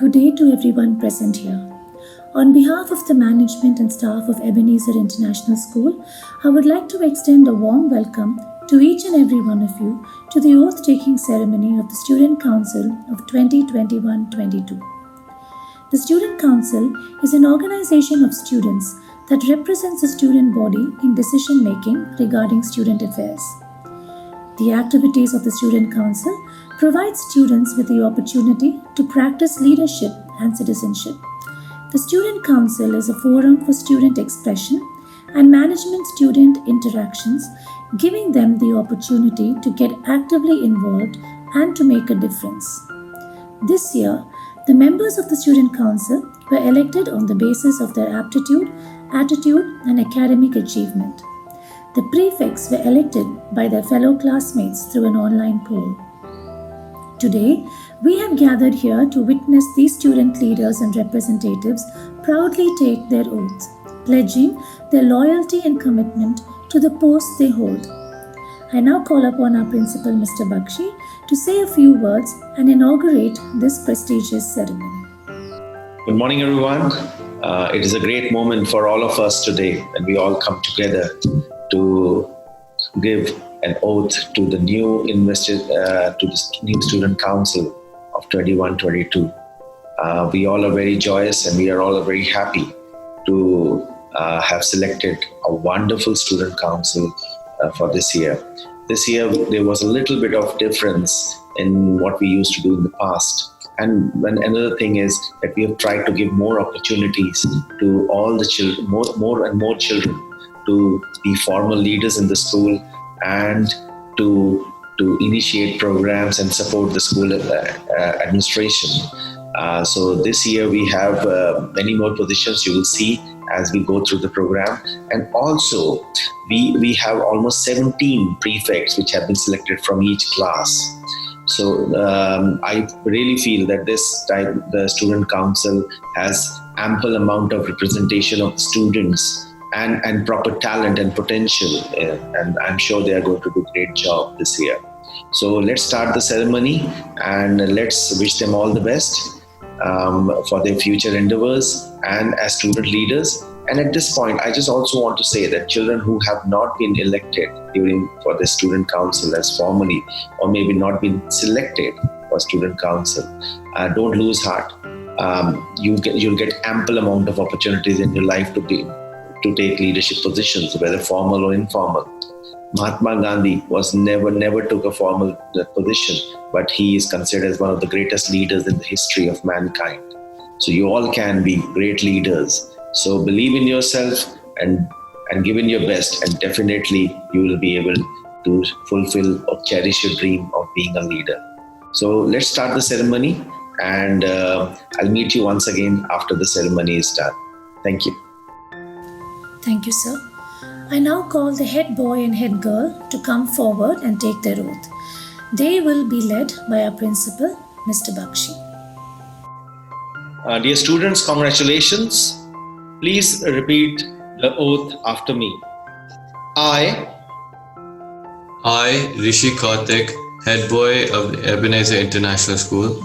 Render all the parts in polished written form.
Good day to everyone present here. On behalf of the management and staff of Ebenezer International School, I would like to extend a warm welcome to each and every one of you to the oath-taking ceremony of the Student Council of 2021-22. The Student Council is an organization of students that represents the student body in decision-making regarding student affairs. The activities of the Student Council provide students with the opportunity to practice leadership and citizenship. The Student Council is a forum for student expression and management-student interactions, giving them the opportunity to get actively involved and to make a difference. This year, the members of the Student Council were elected on the basis of their aptitude, attitude, and academic achievement. The prefects were elected by their fellow classmates through an online poll. Today, we have gathered here to witness these student leaders and representatives proudly take their oaths, pledging their loyalty and commitment to the posts they hold. I now call upon our principal, Mr. Bakshi, to say a few words and inaugurate this prestigious ceremony. Good morning, everyone. It is a great moment for all of us today when we all come together to give an oath to the new Student Council of 21-22. We all are very joyous and we are all very happy to have selected a wonderful Student Council for this year. This year, there was a little bit of difference in what we used to do in the past. And another thing is that we have tried to give more opportunities to all the children, more and more children, to be formal leaders in the school and to initiate programs and support the school administration. So this year we have many more positions you will see as we go through the program. And also we have almost 17 prefects which have been selected from each class. So I really feel that this time the Student Council has ample amount of representation of the students and proper talent and potential, and I'm sure they are going to do a great job this year. So let's start the ceremony and let's wish them all the best for their future endeavors and as student leaders. And at this point, I just also want to say that children who have not been elected for the Student Council as formally, or maybe not been selected for Student Council, don't lose heart. You'll get ample amount of opportunities in your life to take leadership positions, whether formal or informal. Mahatma Gandhi never took a formal position, but he is considered as one of the greatest leaders in the history of mankind. So you all can be great leaders. So believe in yourself and give in your best, and definitely you will be able to fulfill or cherish your dream of being a leader. So let's start the ceremony, and I'll meet you once again after the ceremony is done. Thank you. Thank you, sir. I now call the head boy and head girl to come forward and take their oath. They will be led by our principal, Mr. Bakshi. Dear students, congratulations. Please repeat the oath after me. I, Rishi Karthik, head boy of Ebenezer International School.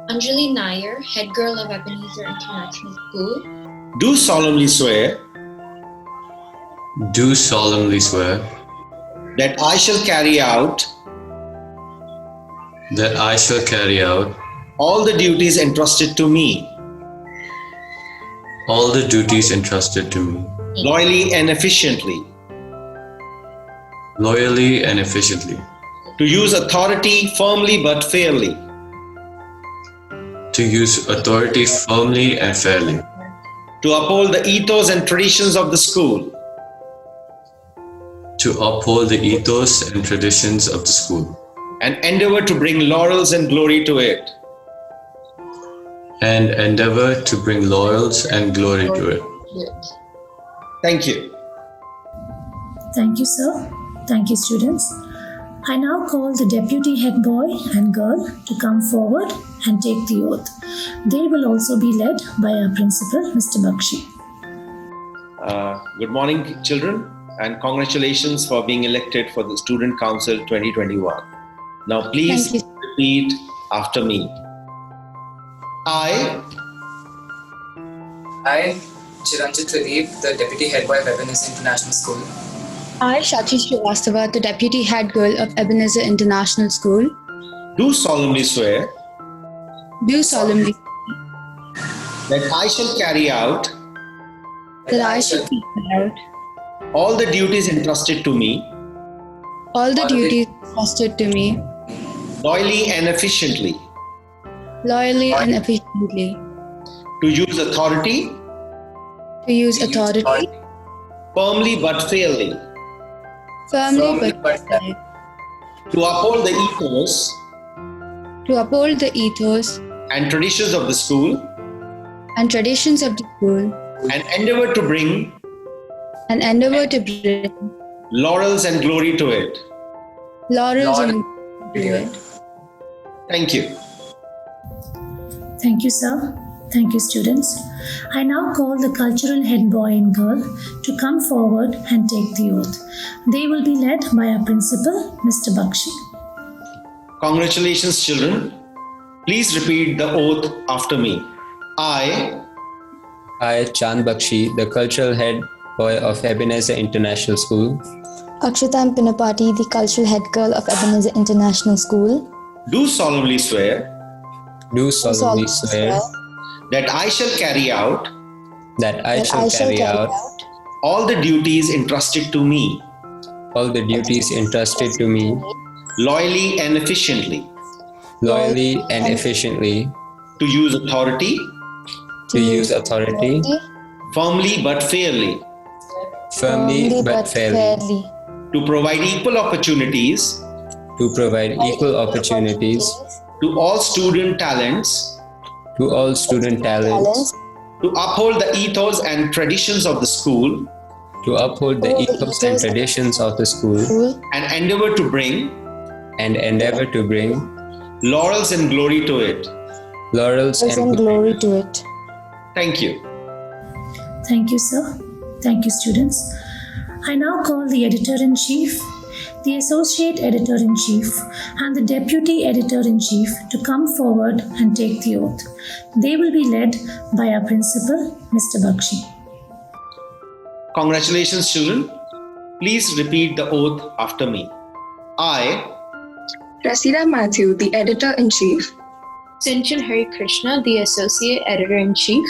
Anjali Nair, head girl of Ebenezer International School. do solemnly swear that I shall carry out all the duties entrusted to me loyally and efficiently, to use authority firmly but fairly, to uphold the ethos and traditions of the school, and endeavor to bring laurels and glory to it. Thank you. Thank you, sir. Thank you, students. I now call the deputy head boy and girl to come forward and take the oath. They will also be led by our principal, Mr. Bakshi. Good morning, children, and congratulations for being elected for the Student Council 2021. Now, please repeat after me. I, Chiranjit Pradeep, the Deputy Head Boy of Ebenezer International School. I, Shakshi Srivastava, the Deputy Head Girl of Ebenezer International School, do solemnly swear do solemnly that I shall carry out that I shall carry out all the duties entrusted to me all the duties entrusted to me loyally and efficiently, loyally and efficiently, to use authority firmly but fairly, firmly but fairly, to uphold the ethos to uphold the ethos and traditions of the school, and traditions of the school, and endeavor to bring laurels and glory to it. laurels and to it. Thank you. Thank you, sir. Thank you, students. I now call the cultural head boy and girl to come forward and take the oath. They will be led by our principal, Mr. Bakshi. Congratulations, children. Please repeat the oath after me. I, Chand Bakshi, the cultural head boy of Ebenezer International School, Akshatam Pinapati, the cultural head girl of Ebenezer International School, do solemnly swear do solemnly swear that I shall carry out that I shall carry out all the duties entrusted to me all the duties entrusted to me loyally and efficiently, loyally and efficiently, to use authority firmly but fairly, firmly but fairly, to provide equal opportunities to provide equal opportunities to all student talents, to all student talents, to uphold the ethos and traditions of the school, to uphold the ethos and traditions of the school, and endeavor to bring laurels and glory to it. laurels and glory to it. Thank you. Thank you, sir. Thank you, students. I now call the Editor-in-Chief, the Associate Editor-in-Chief, and the Deputy Editor-in-Chief to come forward and take the oath. They will be led by our principal, Mr. Bakshi. Congratulations, children. Please repeat the oath after me. I, Rasira Matthew, the Editor-in-Chief. Sinchan Hari Krishna, the Associate Editor-in-Chief.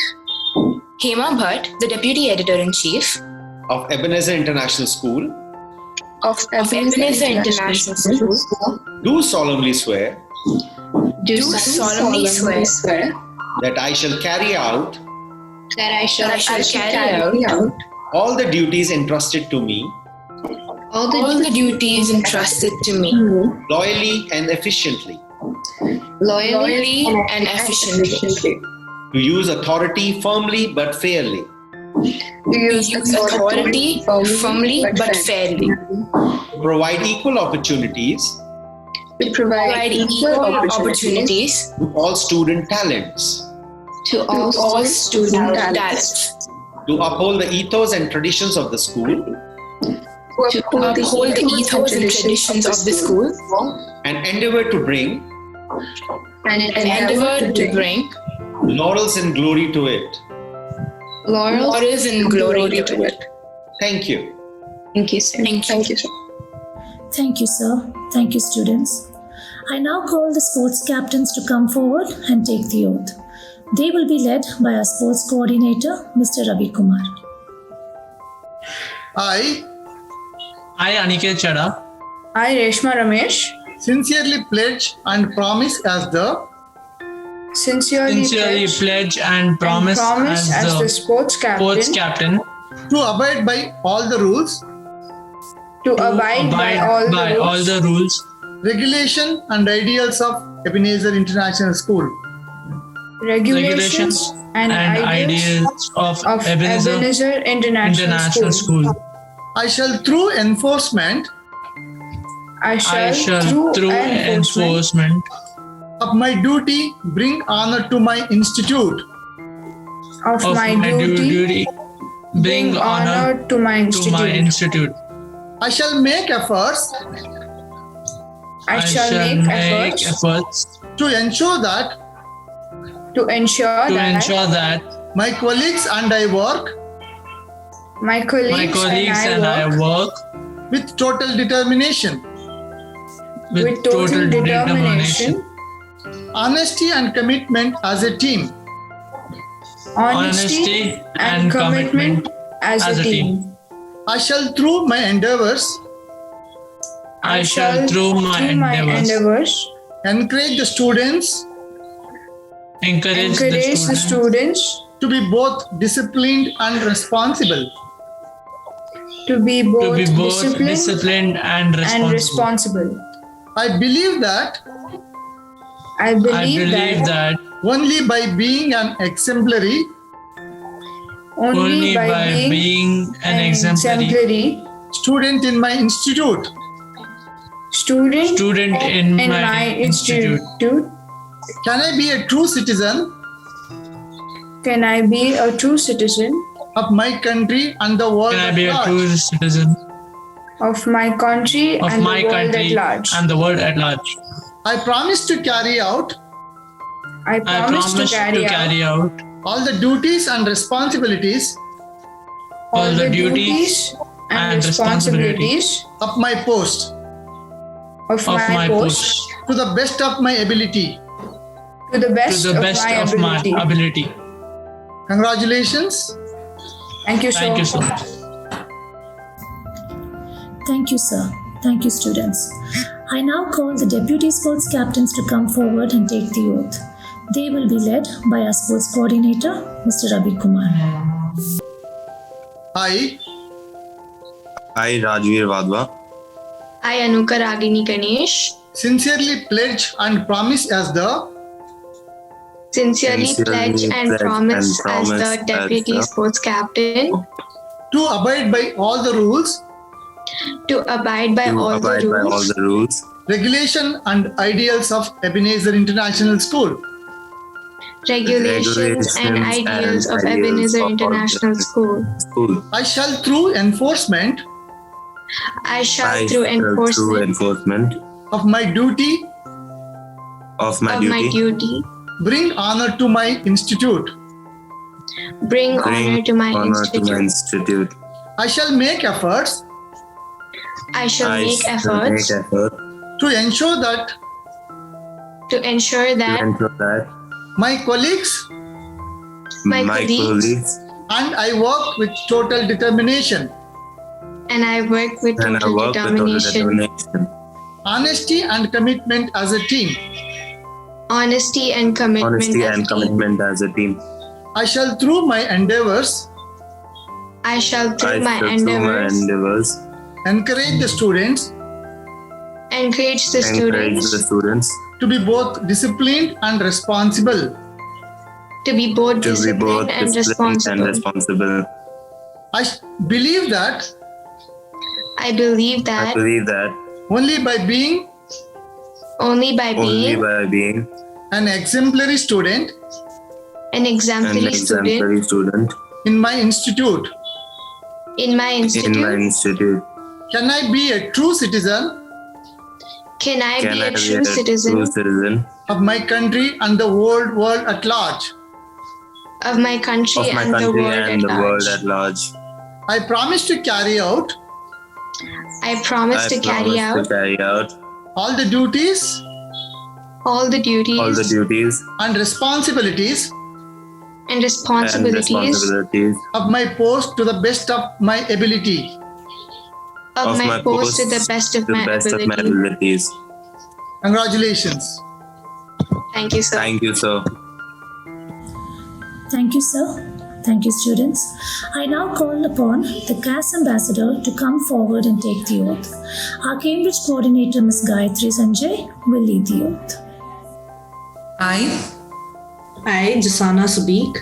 Hema Bhatt, the Deputy Editor-in-Chief of Ebenezer International School, Of Ebenezer International School, do solemnly swear do solemnly swear that I shall carry out That I shall carry out all the duties entrusted to me all the duties entrusted to me loyally and efficiently, loyally and efficiently, to use authority firmly but fairly, To use authority firmly but fairly, to provide equal opportunities To provide equal opportunities to all student talents, to all student talents, to uphold the ethos and traditions of the school, to uphold the ethos and traditions of the school, and endeavor to bring and endeavor to bring laurels and glory to it. laurels and glory to it. Thank you. Thank you, sir. Thank you. sir. Thank you, sir. Thank you, students. I now call the sports captains to come forward and take the oath. They will be led by our sports coordinator, Mr. Ravi Kumar. I, Aniket Chada, I, Reshma Ramesh, sincerely pledge and promise as the sincerely pledge and promise as the sports sports captain to abide by all the rules, to abide by all the rules, regulation and ideals of Ebenezer International School, regulations and ideals of Ebenezer International School. I shall through enforcement through enforcement of my duty bring honor to my institute, of my duty bring honor to my institute. I shall make efforts I shall make efforts to ensure that to ensure that my colleagues and I work my colleagues and I work with total determination, with total determination, honesty and commitment as a team. honesty and commitment as a team. I shall through my endeavors I shall through my endeavors encourage the students encourage the students to be both disciplined and responsible. to be both disciplined and responsible. I believe that I believe that only by being an exemplary only by being an exemplary student in my institute student in my institute can I be a true citizen can I be a true citizen of my country and the world Can I at be a large. true citizen of my country of and my the world country at large. and the world at large? I promise to carry out I promise to carry out all the duties and responsibilities all the duties and responsibilities of my post of of my post to the best of my ability. to the to best, the best of my ability. Congratulations. Thank you Thank you so so much. much. Thank you, sir. Thank you, students. I now call the deputy sports captains to come forward and take the oath. They will be led by our sports coordinator, Mr. Ravi Kumar. I, Rajveer Vadwa, I, Anuka Ragini Ganesh, sincerely pledge and promise as the sincerely pledge and promise as the Deputy as Sports Captain to abide by all the rules, to abide by all the rules, regulation and ideals of Ebenezer International School. regulations and ideals of Ebenezer International School. I shall through enforcement I shall through enforcement of my duty of my duty bring honor to my institute. bring honor to my institute. I shall make efforts I shall make efforts to ensure that my colleagues my colleagues and I work with total determination, and I work with total determination, honesty and commitment as a team. honesty and commitment as a team. I shall through my endeavors I shall through my endeavors encourage the students encourage the students to be both disciplined and responsible. to be both disciplined and responsible. I believe that I believe that only by being only by being an exemplary student an exemplary student in my institute in my institute, can I be a true citizen can I be a true citizen of my country and the world at large. of my country and the world at large. I promise to carry out I promise to carry out all the duties all the duties and responsibilities and responsibilities of my post to the best of my ability. of my post to the best of my ability. Congratulations. Thank you, sir. Thank you, sir. Thank you, sir. Thank you, students. I now call upon the CAS ambassador to come forward and take the oath. Our Cambridge coordinator, Ms. Gayatri Sanjay, will lead the oath. I, Jasana Sadiq,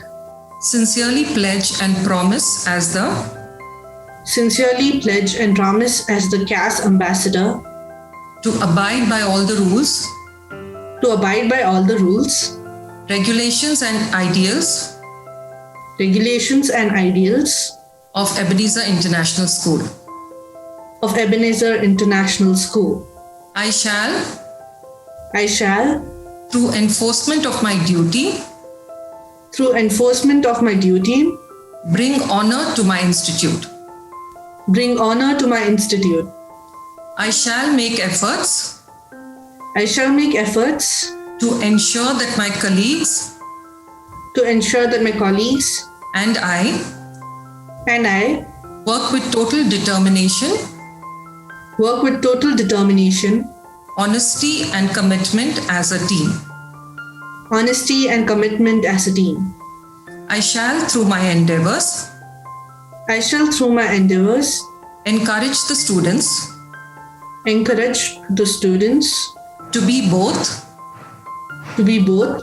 sincerely pledge and promise as the CAS ambassador to abide by all the rules, regulations and ideals of Ebenezer International School. I shall, through enforcement of my duty through enforcement of my duty, bring honor to my institute. bring honor to my institute. I shall make efforts I shall make efforts to ensure that my colleagues and I work with total determination, honesty and commitment as a team. I shall, through my endeavors, encourage the students to be both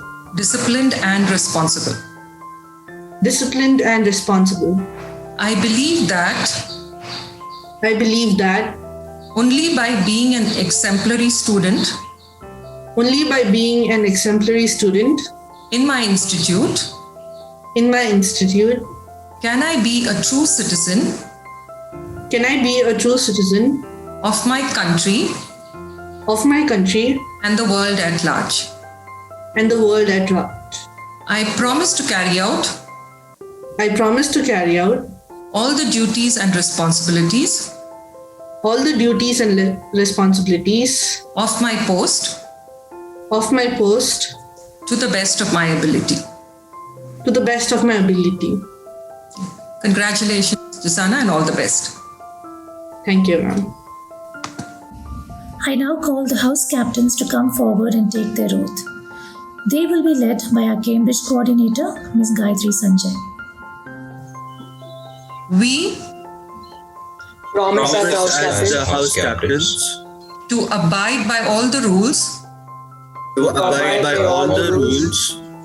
disciplined and responsible. I believe that only by being an exemplary student in my institute can I be a true citizen of my country and the world at large. I promise to carry out all the duties and responsibilities of my post to the best of my ability. Congratulations, Jasana, and all the best. Thank you, ma'am. I now call the house captains to come forward and take their oath. They will be led by our Cambridge coordinator, Ms. Gayatri Sanjay. We promise as the house captains to abide by all the rules,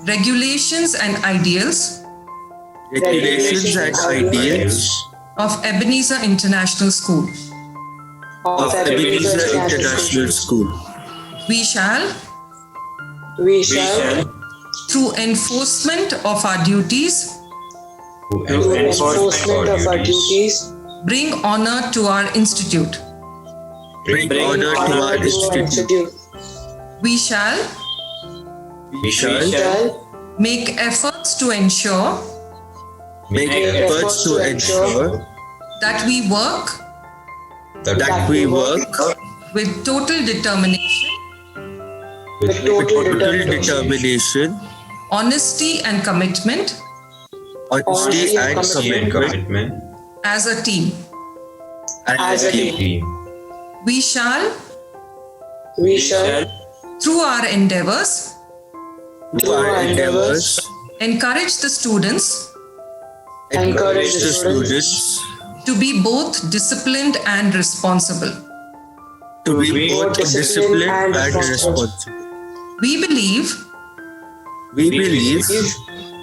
regulations and ideals of Ebenezer International School. We shall, through enforcement of our duties, bring honor to our institute. We shall make efforts to ensure that we work with total determination, honesty and commitment as a team. We shall, through our endeavors, encourage the students to be both disciplined and responsible. We believe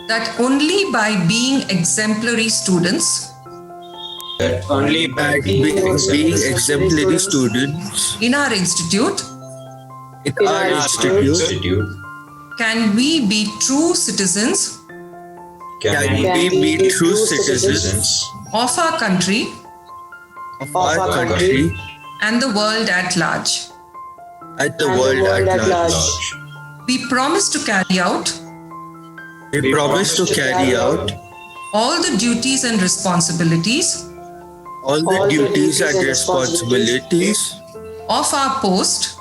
that only by being exemplary students in our institute can we be true citizens of our country and the world at large. We promise to carry out all the duties and responsibilities of our post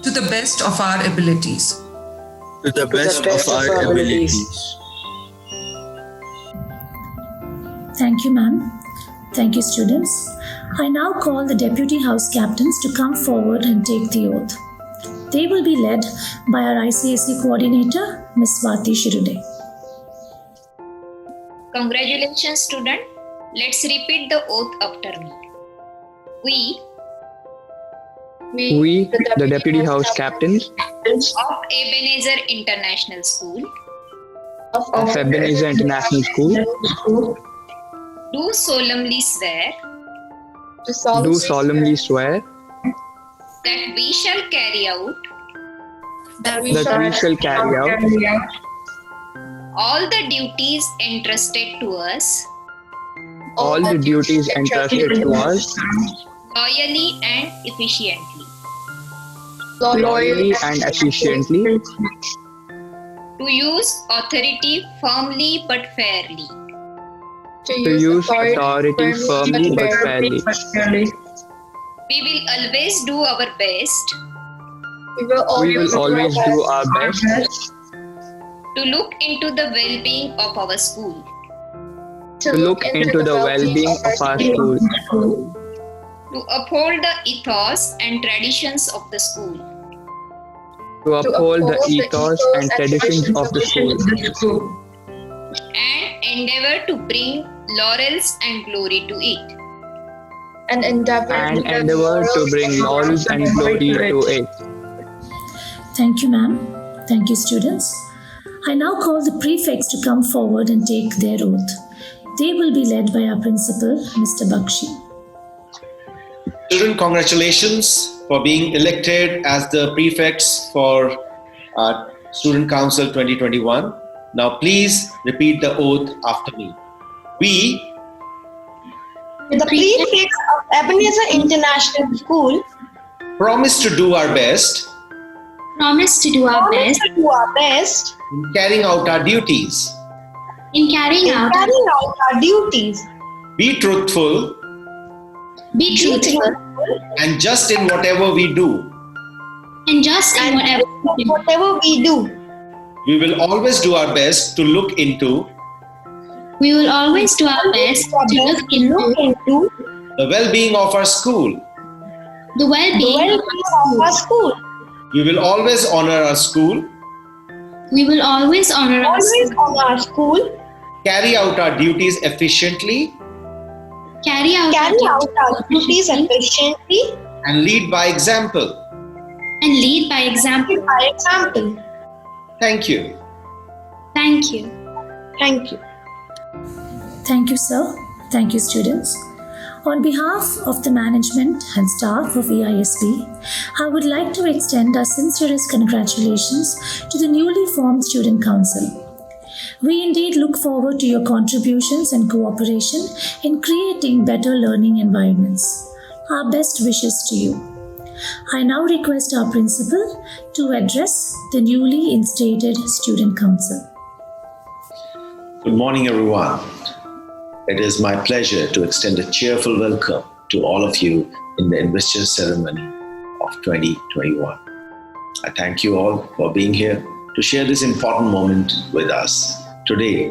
to the best of our abilities. Thank you, ma'am. Thank you, students. I now call the deputy house captains to come forward and take the oath. They will be led by our ICSE coordinator, Ms. Swati Shirude. Congratulations, student. Let's repeat the oath after me. We, the Deputy House Captains of Ebenezer International School, do solemnly swear that we shall carry out all the duties entrusted to us loyally and efficiently. To use authority firmly but fairly. To use authority firmly but fairly. We will always do our best. We will always do our best To look into the well-being of our school. to look into the well-being of our school. To uphold the ethos and traditions of the school. To uphold the ethos and traditions of the school. And endeavor to bring laurels and glory to it. And endeavor to bring laurels and glory to it. Thank you, ma'am. Thank you, students. I now call the prefects to come forward and take their oath. They will be led by our principal, Mr. Bakshi. Children, congratulations for being elected as the prefects for Student Council 2021. Now please repeat the oath after me. We, the prefects of Ebenezer International School, promise to do our best in carrying out our duties. Be truthful and just in whatever we do. We will always do our best to look into the well-being of our school. We will always honor our school. Carry out our duties efficiently. And lead by example. Thank you. Thank you, sir. Thank you, students. On behalf of the management and staff of EISB, I would like to extend our sincerest congratulations to the newly formed Student Council. We indeed look forward to your contributions and cooperation in creating better learning environments. Our best wishes to you. I now request our principal to address the newly instated Student Council. Good morning, everyone. It is my pleasure to extend a cheerful welcome to all of you in the investiture ceremony of 2021. I thank you all for being here to share this important moment with us. Today,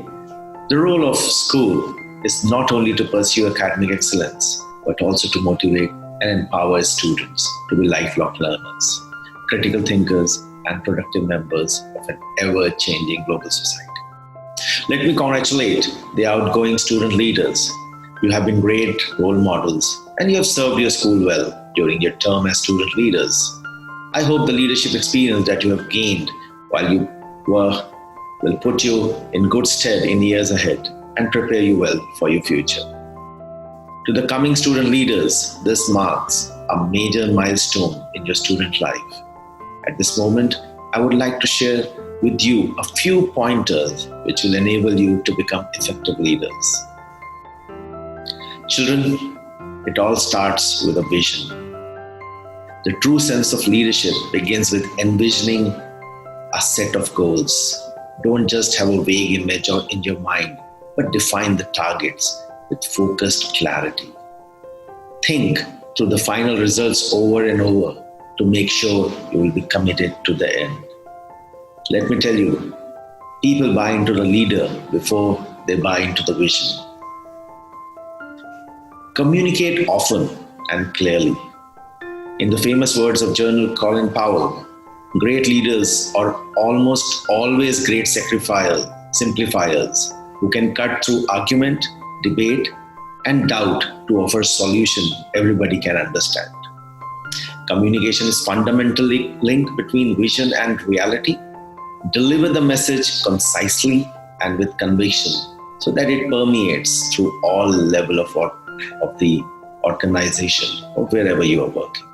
the role of school is not only to pursue academic excellence, but also to motivate and empower students to be lifelong learners, critical thinkers, and productive members of an ever-changing global society. Let me congratulate the outgoing student leaders. You have been great role models and you have served your school well during your term as student leaders. I hope the leadership experience that you have gained while you were will put you in good stead in years ahead and prepare you well for your future. To the coming student leaders, this marks a major milestone in your student life. At this moment, I would like to share with you a few pointers which will enable you to become effective leaders. Children, it all starts with a vision. The true sense of leadership begins with envisioning a set of goals. Don't just have a vague image in your mind, but define the targets with focused clarity. Think through the final results over and over to make sure you will be committed to the end. Let me tell you, people buy into the leader before they buy into the vision. Communicate often and clearly. In the famous words of General Colin Powell, great leaders are almost always great simplifiers who can cut through argument, debate, and doubt to offer solution everybody can understand. Communication is fundamentally linked between vision and reality. Deliver the message concisely and with conviction so that it permeates through all level of the organization or wherever you are working.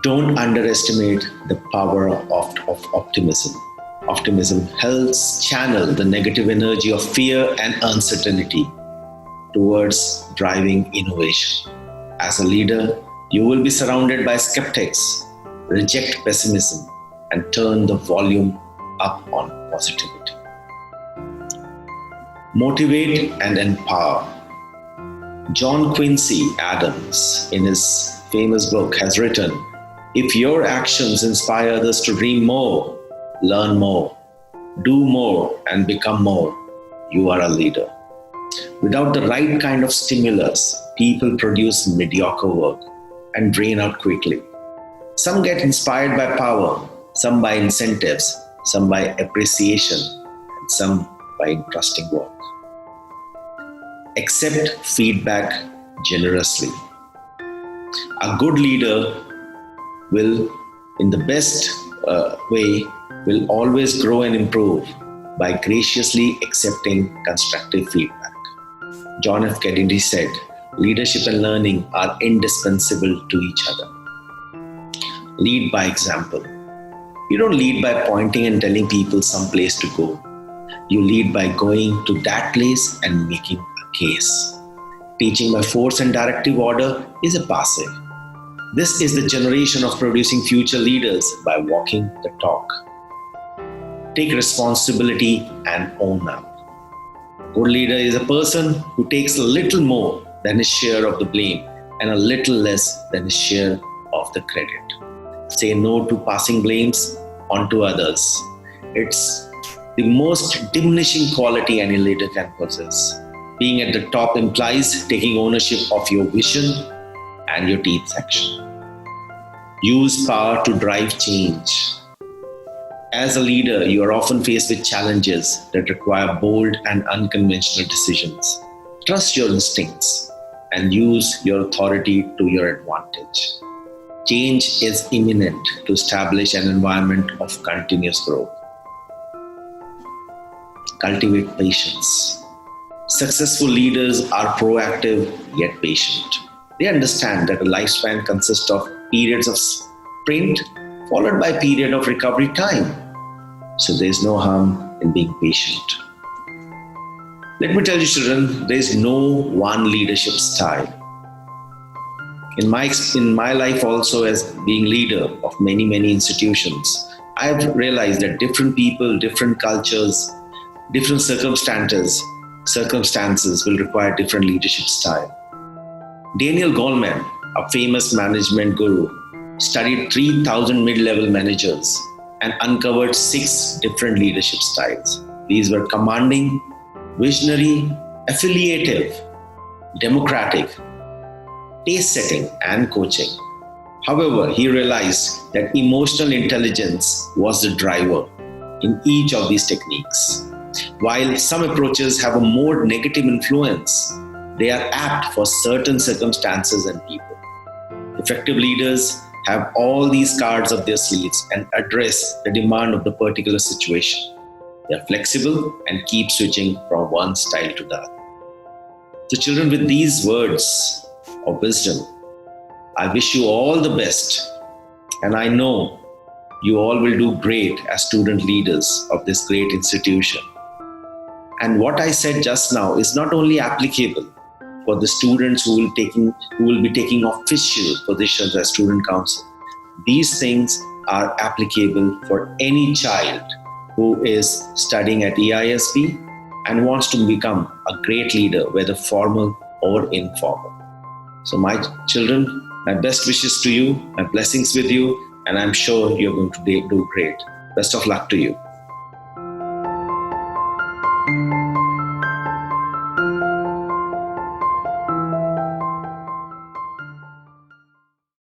Don't underestimate the power of optimism. Optimism helps channel the negative energy of fear and uncertainty towards driving innovation. As a leader, you will be surrounded by skeptics. Reject pessimism and turn the volume up on positivity. Motivate and empower. John Quincy Adams, in his famous book, has written, "If your actions inspire others to dream more, learn more, do more, and become more, you are a leader." Without the right kind of stimulus, people produce mediocre work and drain out quickly. Some get inspired by power, some by incentives, some by appreciation, and some by interesting work. Accept feedback generously. A good leader will, in the best way, will always grow and improve by graciously accepting constructive feedback. John F. Kennedy said, "Leadership and learning are indispensable to each other." Lead by example. You don't lead by pointing and telling people some place to go. You lead by going to that place and making a case. Teaching by force and directive order is a passive. This is the generation of producing future leaders by walking the talk. Take responsibility and own up. A good leader is a person who takes a little more than his share of the blame and a little less than his share of the credit. Say no to passing blames onto others. It's the most diminishing quality any leader can possess. Being at the top implies taking ownership of your vision and your team's action. Use power to drive change. As a leader, you are often faced with challenges that require bold and unconventional decisions. Trust your instincts and use your authority to your advantage. Change is imminent to establish an environment of continuous growth. Cultivate patience. Successful leaders are proactive yet patient. They understand that a lifespan consists of periods of sprint followed by a period of recovery time. So there is no harm in being patient. Let me tell you, children, there is no one leadership style. In my life also, as being leader of many institutions, I have realized that different people, different cultures, different circumstances will require different leadership style. Daniel Goleman, a famous management guru, studied 3,000 mid-level managers and uncovered 6 different leadership styles. These were commanding, visionary, affiliative, democratic, pace-setting, and coaching. However, he realized that emotional intelligence was the driver in each of these techniques. While some approaches have a more negative influence, they are apt for certain circumstances and people. Effective leaders have all these cards up their sleeves and address the demand of the particular situation. They are flexible and keep switching from one style to the other. So children, with these words of wisdom, I wish you all the best, and I know you all will do great as student leaders of this great institution. And what I said just now is not only applicable for the students who will be taking official positions as student council. These things are applicable for any child who is studying at EISB and wants to become a great leader, whether formal or informal. So my children, my best wishes to you, my blessings with you, and I'm sure you're going to do great. Best of luck to you.